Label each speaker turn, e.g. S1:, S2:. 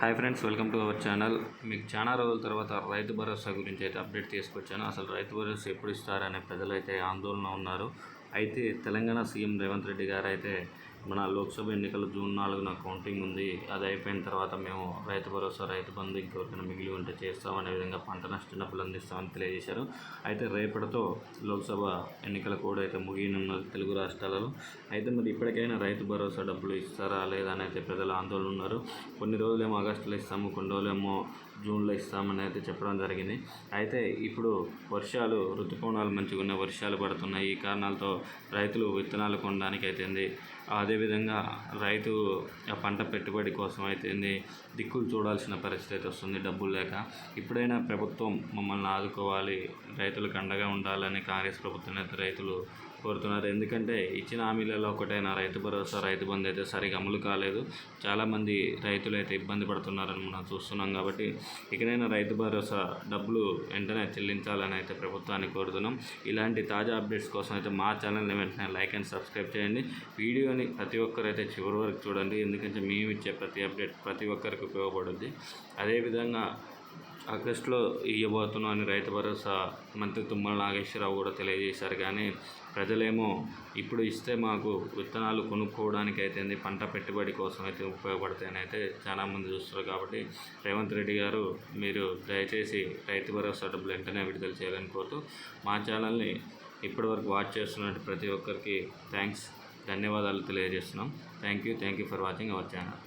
S1: Hi friends, welcome to our channel. మీకు చాలా రోజుల తర్వాత రైతు భరోసా గురించి అయితే అప్డేట్ తీసుకొచ్చాను. అసలు రైతు భరోసా ఎప్పుడు ఇస్తారనే ప్రజలైతే ఆందోళన ఉన్నారు. అయితే తెలంగాణ సీఎం రేవంత్ రెడ్డి గారు అయితే మన లోక్సభ ఎన్నికలు జూన్ 4న కౌంటింగ్ ఉంది, అది అయిపోయిన తర్వాత మేము రైతు భరోసా, రైతు బంధు ఇంకెవరికైనా మిగిలి ఉంటే చేస్తామనే విధంగా పంట నష్ట డబ్బులు అందిస్తామని తెలియజేశారు. అయితే రేపటితో లోక్సభ ఎన్నికల కూడా అయితే ముగియనున్నది తెలుగు రాష్ట్రాలలో. అయితే మరి ఇప్పటికైనా రైతు భరోసా డబ్బులు ఇస్తారా లేదా అని అయితే ప్రజలు ఆందోళన ఉన్నారు. కొన్ని రోజులేమో ఆగస్టులో ఇస్తాము, కొన్ని రోజులేమో జూన్లో ఇస్తామని అయితే చెప్పడం జరిగింది. అయితే ఇప్పుడు వర్షాలు, ఋతుపవనాలు మంచిగా ఉన్నాయి, వర్షాలు పడుతున్నాయి. ఈ కారణాలతో రైతులు విత్తనాలు కొనడానికి అయితేంది, అదేవిధంగా రైతు పంట పెట్టుబడి కోసం అయితేంది దిక్కులు చూడాల్సిన పరిస్థితి అయితే వస్తుంది డబ్బులు లేక. ఇప్పుడైనా ప్రభుత్వం మమ్మల్ని ఆదుకోవాలి, రైతులకు అండగా ఉండాలని కాంగ్రెస్ ప్రభుత్వం అయితే రైతులు కోరుతున్నారు. ఎందుకంటే ఇచ్చిన హామీలలో ఒకటైనా రైతు భరోసా, రైతు బంధు అయితే సరిగా అమలు కాలేదు. చాలామంది రైతులు అయితే ఇబ్బంది పడుతున్నారని మనం చూస్తున్నాం. కాబట్టి ఇకనైనా రైతు భరోసా డబ్బులు వెంటనే చెల్లించాలని అయితే ప్రభుత్వాన్ని కోరుతున్నాం. ఇలాంటి తాజా అప్డేట్స్ కోసం అయితే మా ఛానల్ని వెంటనే లైక్ అండ్ సబ్స్క్రైబ్ చేయండి. వీడియోని ప్రతి ఒక్కరైతే చివరి వరకు చూడండి, ఎందుకంటే మేము ఇచ్చే ప్రతి అప్డేట్ ప్రతి ఒక్కరికి ఉపయోగపడుద్ది. అదేవిధంగా ఆగస్టులో ఇవ్వబోతున్నాం అని రైతు భరోసా మంత్రి తుమ్మల నాగేశ్వరరావు కూడా తెలియజేశారు. కానీ ప్రజలేమో ఇప్పుడు ఇస్తే మాకు విత్తనాలు కొనుక్కోవడానికి అయితే పంట పెట్టుబడి కోసం అయితే ఉపయోగపడతాయని అయితే చాలామంది చూస్తారు. కాబట్టి రేవంత్ రెడ్డి గారు, మీరు దయచేసి రైతు భరోసా డబ్బులు వెంటనే విడుదల చేయాలని కోరుతూ మా ఛానల్ని ఇప్పటివరకు వాచ్ చేస్తున్నట్టు ప్రతి ఒక్కరికి ధన్యవాదాలు తెలియజేస్తున్నాం. Thank you for watching our channel.